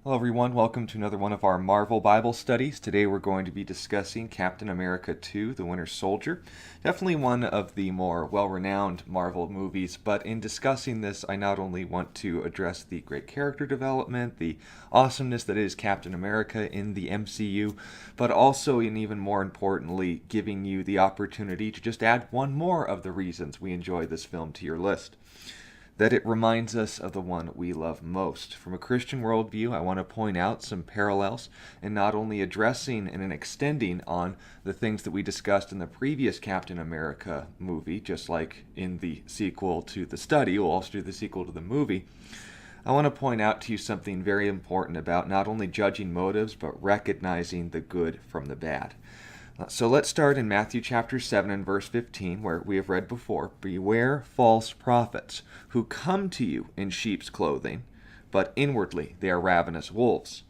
Hello everyone, welcome to another one of our Marvel Bible studies. Today we're going to be discussing Captain America 2, The Winter Soldier. Definitely one of the more well-renowned Marvel movies, but in discussing this I not only want to address the great character development, the awesomeness that is Captain America in the MCU, but also, and even more importantly, giving you the opportunity to just add one more of the reasons we enjoy this film to your list. That it reminds us of the one we love most. From a Christian worldview, I want to point out some parallels in not only addressing and extending on the things that we discussed in the previous Captain America movie, just like in the sequel to the study, we'll also do the sequel to the movie. I want to point out to you something very important about not only judging motives, but recognizing the good from the bad. So let's start in Matthew chapter 7 and verse 15, where we have read before, "Beware false prophets, who come to you in sheep's clothing, but inwardly they are ravenous wolves."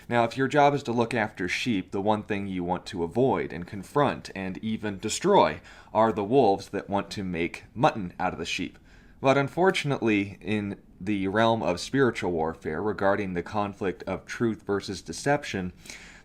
Now, if your job is to look after sheep, the one thing you want to avoid and confront and even destroy are the wolves that want to make mutton out of the sheep. But unfortunately, in the realm of spiritual warfare regarding the conflict of truth versus deception,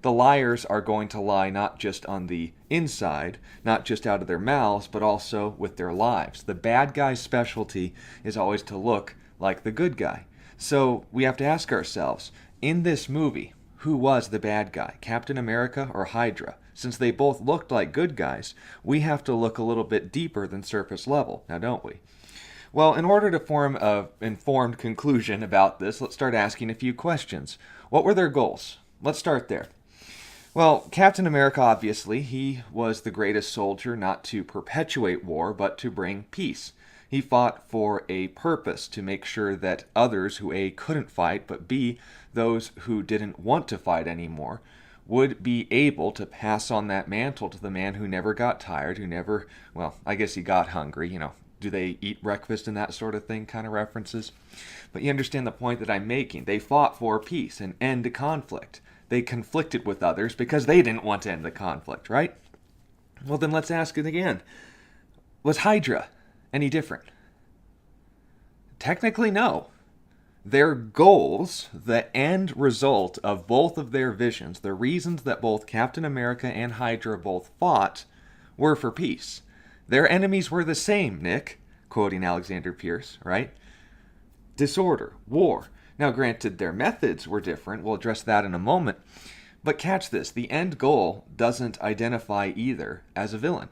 the liars are going to lie not just on the inside, not just out of their mouths, but also with their lives. The bad guy's specialty is always to look like the good guy. So we have to ask ourselves, in this movie, who was the bad guy, Captain America or Hydra? Since they both looked like good guys, we have to look a little bit deeper than surface level, now don't we? Well, in order to form an informed conclusion about this, let's start asking a few questions. What were their goals? Let's start there. Well, Captain America, obviously, he was the greatest soldier not to perpetuate war, but to bring peace. He fought for a purpose, to make sure that others who A, couldn't fight, but B, those who didn't want to fight anymore, would be able to pass on that mantle to the man who never got tired, who never, well, I guess he got hungry, do they eat breakfast and that sort of thing kind of references? But you understand the point that I'm making. They fought for peace and end to conflict. They conflicted with others because they didn't want to end the conflict, right? Well, then let's ask it again. Was Hydra any different? Technically, no. Their goals, the end result of both of their visions, the reasons that both Captain America and Hydra both fought, were for peace. Their enemies were the same, Nick, quoting Alexander Pierce, right? Disorder, war. Now, granted, their methods were different. We'll address that in a moment. But catch this. The end goal doesn't identify either as a villain.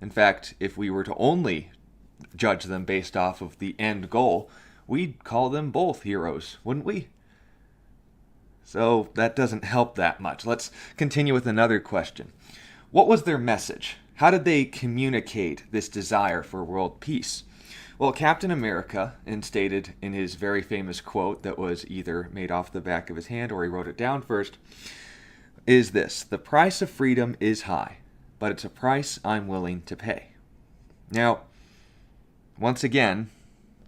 In fact, if we were to only judge them based off of the end goal, we'd call them both heroes, wouldn't we? So that doesn't help that much. Let's continue with another question. What was their message? How did they communicate this desire for world peace? Well, Captain America, stated in his very famous quote that was either made off the back of his hand or he wrote it down first, is this: "The price of freedom is high, but it's a price I'm willing to pay." Now, once again,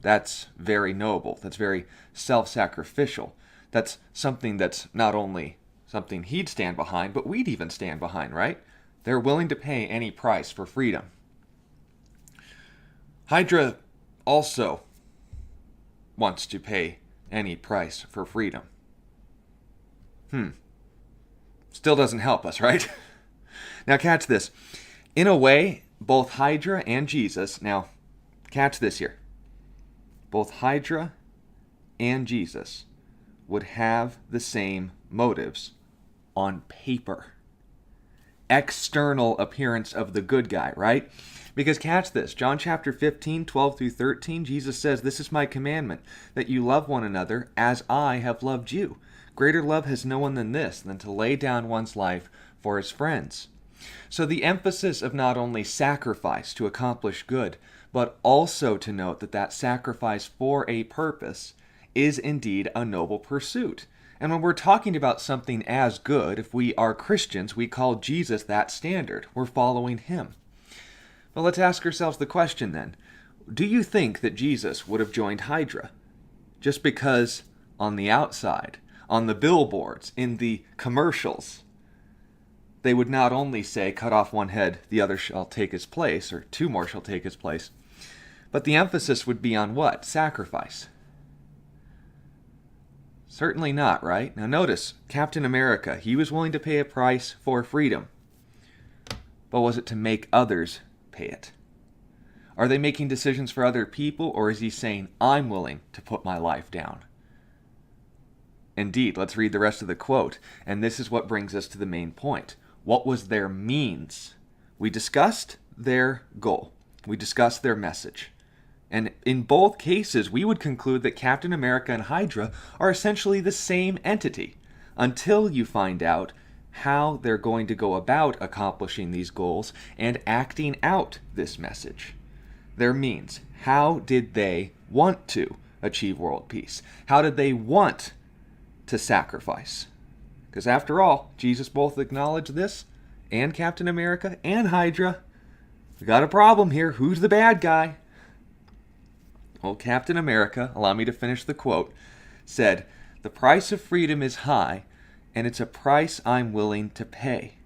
that's very noble. That's very self-sacrificial. That's something that's not only something he'd stand behind, but we'd even stand behind, right? They're willing to pay any price for freedom. Hydra also wants to pay any price for freedom. Still doesn't help us, right? Now catch this. In a way, both Hydra and Jesus, now catch this here. Both Hydra and Jesus would have the same motives on paper. External appearance of the good guy, right? Because catch this, John chapter 15, 12 through 13, Jesus says, "This is my commandment, that you love one another as I have loved you. Greater love has no one than this, than to lay down one's life for his friends." So the emphasis of not only sacrifice to accomplish good, but also to note that that sacrifice for a purpose is indeed a noble pursuit. And when we're talking about something as good, if we are Christians, we call Jesus that standard. We're following him. But let's ask ourselves the question then. Do you think that Jesus would have joined Hydra? Just because on the outside, on the billboards, in the commercials, they would not only say, "Cut off one head, the other shall take his place," or "two more shall take his place," but the emphasis would be on what? Sacrifice. Certainly not, right? Now notice, Captain America, he was willing to pay a price for freedom. But was it to make others pay it? Are they making decisions for other people, or is he saying, I'm willing to put my life down? Indeed, let's read the rest of the quote, and this is what brings us to the main point. What was their means? We discussed their goal. We discussed their message. And in both cases, we would conclude that Captain America and Hydra are essentially the same entity, until you find out how they're going to go about accomplishing these goals and acting out this message. Their means. How did they want to achieve world peace? How did they want to sacrifice? Because after all, Jesus both acknowledged this, and Captain America and Hydra. We got a problem here. Who's the bad guy? Well, Captain America, allow me to finish the quote, said, "The price of freedom is high, and it's a price I'm willing to pay.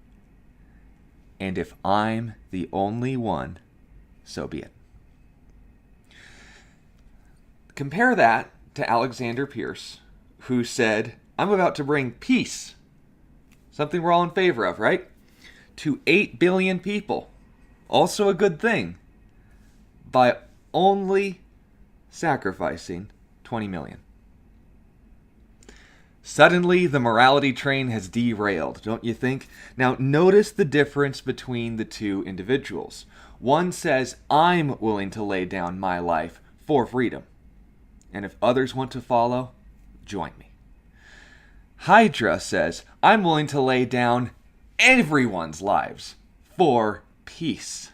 And if I'm the only one, so be it." Compare that to Alexander Pierce, who said, "I'm about to bring peace," something we're all in favor of, right? "To 8 billion people," also a good thing, by only sacrificing 20 million. Suddenly, the morality train has derailed, don't you think? Now, notice the difference between the two individuals. One says, I'm willing to lay down my life for freedom. And if others want to follow, join me. Hydra says, I'm willing to lay down everyone's lives for peace.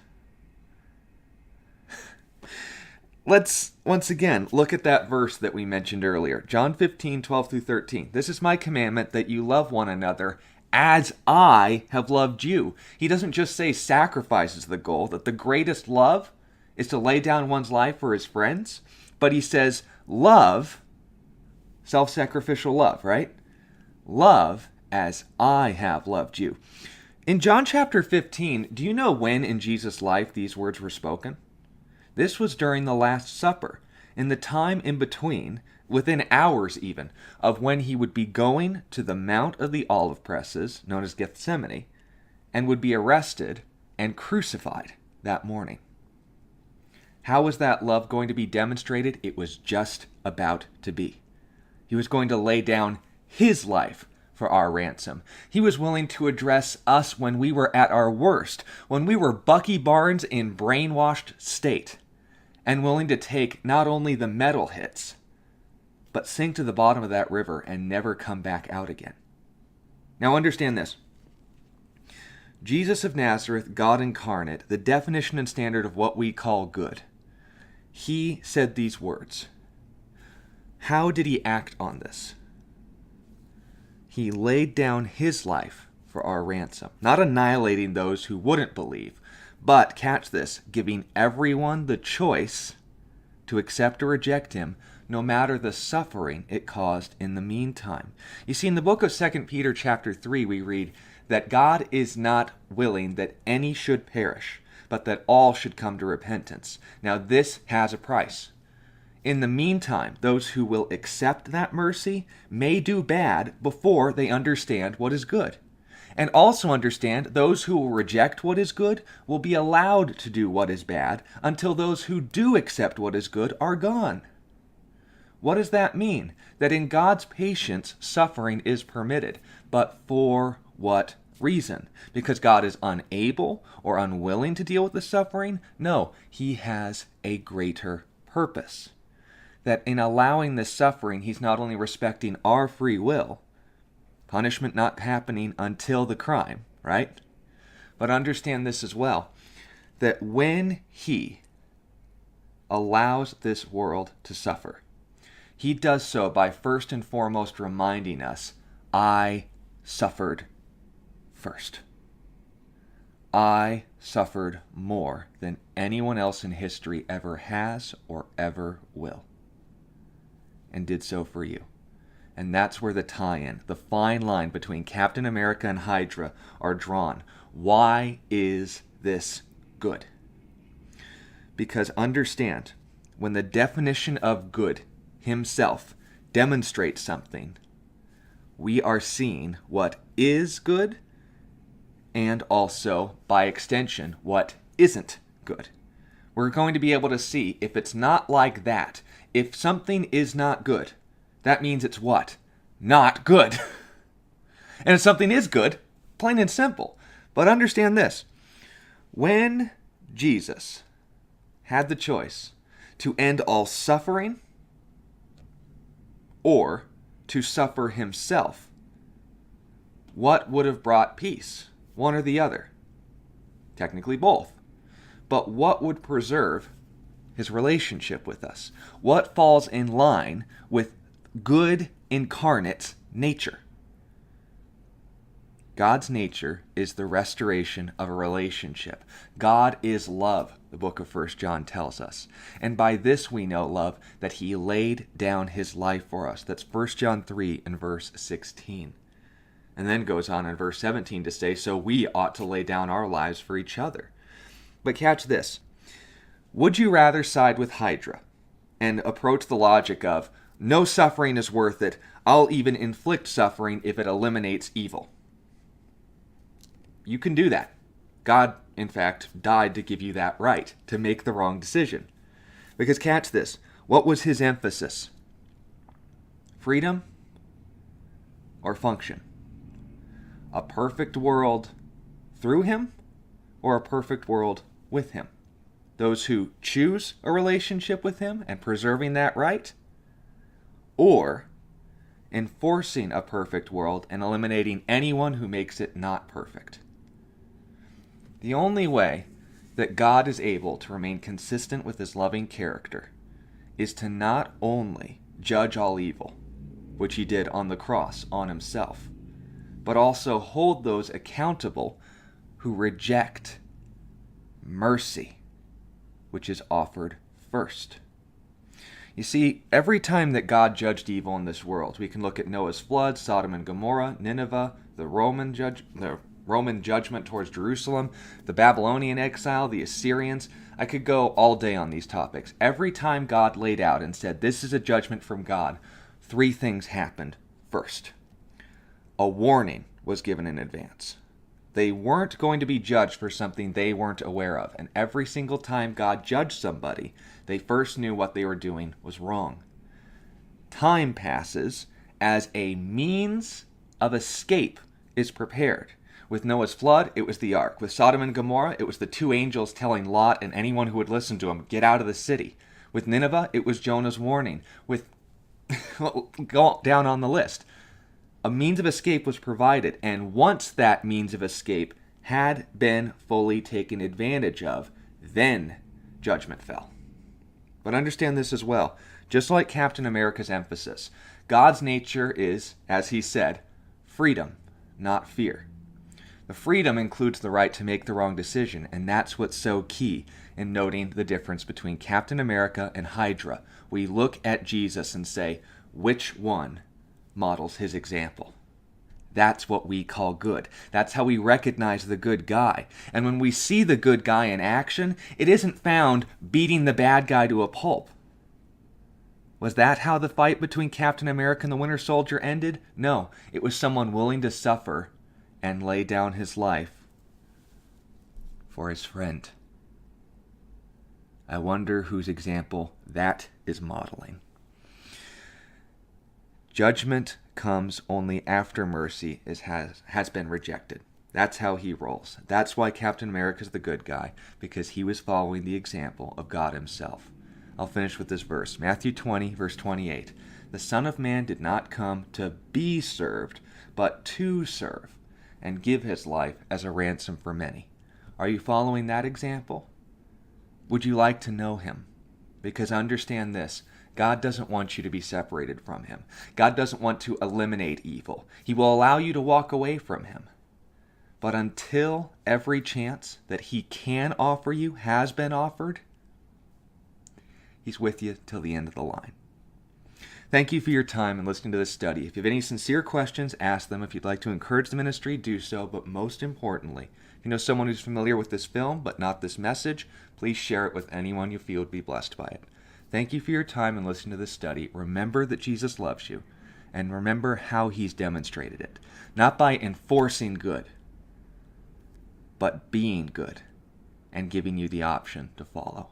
Let's once again look at that verse that we mentioned earlier. John 15:12-13. This is my commandment, that you love one another as I have loved you. He doesn't just say sacrifice is the goal, that the greatest love is to lay down one's life for his friends. But he says love, self-sacrificial love, right? Love as I have loved you. In John chapter 15, do you know when in Jesus' life these words were spoken? This was during the Last Supper, in the time in between, within hours even, of when he would be going to the Mount of the Olive Presses, known as Gethsemane, and would be arrested and crucified that morning. How was that love going to be demonstrated? It was just about to be. He was going to lay down his life for our ransom. He was willing to address us when we were at our worst, when we were Bucky Barnes in brainwashed state, and willing to take not only the metal hits, but sink to the bottom of that river and never come back out again. Now understand this. Jesus of Nazareth, God incarnate, the definition and standard of what we call good. He said these words. How did he act on this? He laid down his life for our ransom, not annihilating those who wouldn't believe, but, catch this, giving everyone the choice to accept or reject him, no matter the suffering it caused in the meantime. You see, in the book of 2 Peter chapter 3, we read that God is not willing that any should perish, but that all should come to repentance. Now, this has a price. In the meantime, those who will accept that mercy may do bad before they understand what is good. And also understand those who will reject what is good will be allowed to do what is bad until those who do accept what is good are gone. What does that mean? That in God's patience, suffering is permitted. But for what reason? Because God is unable or unwilling to deal with the suffering? No, he has a greater purpose. That in allowing this suffering, he's not only respecting our free will, punishment not happening until the crime, right? But understand this as well, that when he allows this world to suffer, he does so by first and foremost reminding us, I suffered first. I suffered more than anyone else in history ever has or ever will, and did so for you. And that's where the tie-in, the fine line between Captain America and Hydra are drawn. Why is this good? Because understand, when the definition of good himself demonstrates something we are seeing what is good and also, by extension, what isn't good. We're going to be able to see if it's not like that. If something is not good, that means it's what? Not good. And if something is good, plain and simple. But understand this. When Jesus had the choice to end all suffering or to suffer himself, what would have brought peace? One or the other? Technically both. But what would preserve his relationship with us? What falls in line with good incarnate nature? God's nature is the restoration of a relationship. God is love, the book of 1 John tells us. And by this we know love, that he laid down his life for us. That's 1 John 3 and verse 16. And then goes on in verse 17 to say, so we ought to lay down our lives for each other. But catch this. Would you rather side with Hydra and approach the logic of, no suffering is worth it, I'll even inflict suffering if it eliminates evil? You can do that. God, in fact, died to give you that right, to make the wrong decision. Because catch this. What was his emphasis? Freedom or function? A perfect world through him or a perfect world with him? Those who choose a relationship with him and preserving that right? Or enforcing a perfect world and eliminating anyone who makes it not perfect? The only way that God is able to remain consistent with his loving character is to not only judge all evil, which he did on the cross on himself, but also hold those accountable who reject mercy, which is offered first. You see, every time that God judged evil in this world, we can look at Noah's flood, Sodom and Gomorrah, Nineveh, the Roman judgment towards Jerusalem, the Babylonian exile, the Assyrians. I could go all day on these topics. Every time God laid out and said, this is a judgment from God, three things happened first. A warning was given in advance. They weren't going to be judged for something they weren't aware of. And every single time God judged somebody, they first knew what they were doing was wrong. Time passes as a means of escape is prepared. With Noah's flood, it was the ark. With Sodom and Gomorrah, it was the two angels telling Lot and anyone who would listen to him, get out of the city. With Nineveh, it was Jonah's warning. Go down on the list. A means of escape was provided, and once that means of escape had been fully taken advantage of, then judgment fell. But understand this as well. Just like Captain America's emphasis, God's nature is, as he said, freedom, not fear. The freedom includes the right to make the wrong decision, and that's what's so key in noting the difference between Captain America and Hydra. We look at Jesus and say, which one models his example? That's what we call good. That's how we recognize the good guy. And when we see the good guy in action, it isn't found beating the bad guy to a pulp. Was that how the fight between Captain America and the Winter Soldier ended? No, it was someone willing to suffer and lay down his life for his friend. I wonder whose example that is modeling. Judgment comes only after mercy has been rejected. That's how he rolls. That's why Captain America is the good guy, because he was following the example of God himself. I'll finish with this verse. Matthew 20, verse 28. The Son of Man did not come to be served, but to serve, and give his life as a ransom for many. Are you following that example? Would you like to know him? Because understand this, God doesn't want you to be separated from him. God doesn't want to eliminate evil. He will allow you to walk away from him. But until every chance that he can offer you has been offered, he's with you till the end of the line. Thank you for your time and listening to this study. If you have any sincere questions, ask them. If you'd like to encourage the ministry, do so. But most importantly, if you know someone who's familiar with this film but not this message, please share it with anyone you feel would be blessed by it. Thank you for your time and listening to this study. Remember that Jesus loves you, And remember how he's demonstrated it. Not by enforcing good, but being good and giving you the option to follow.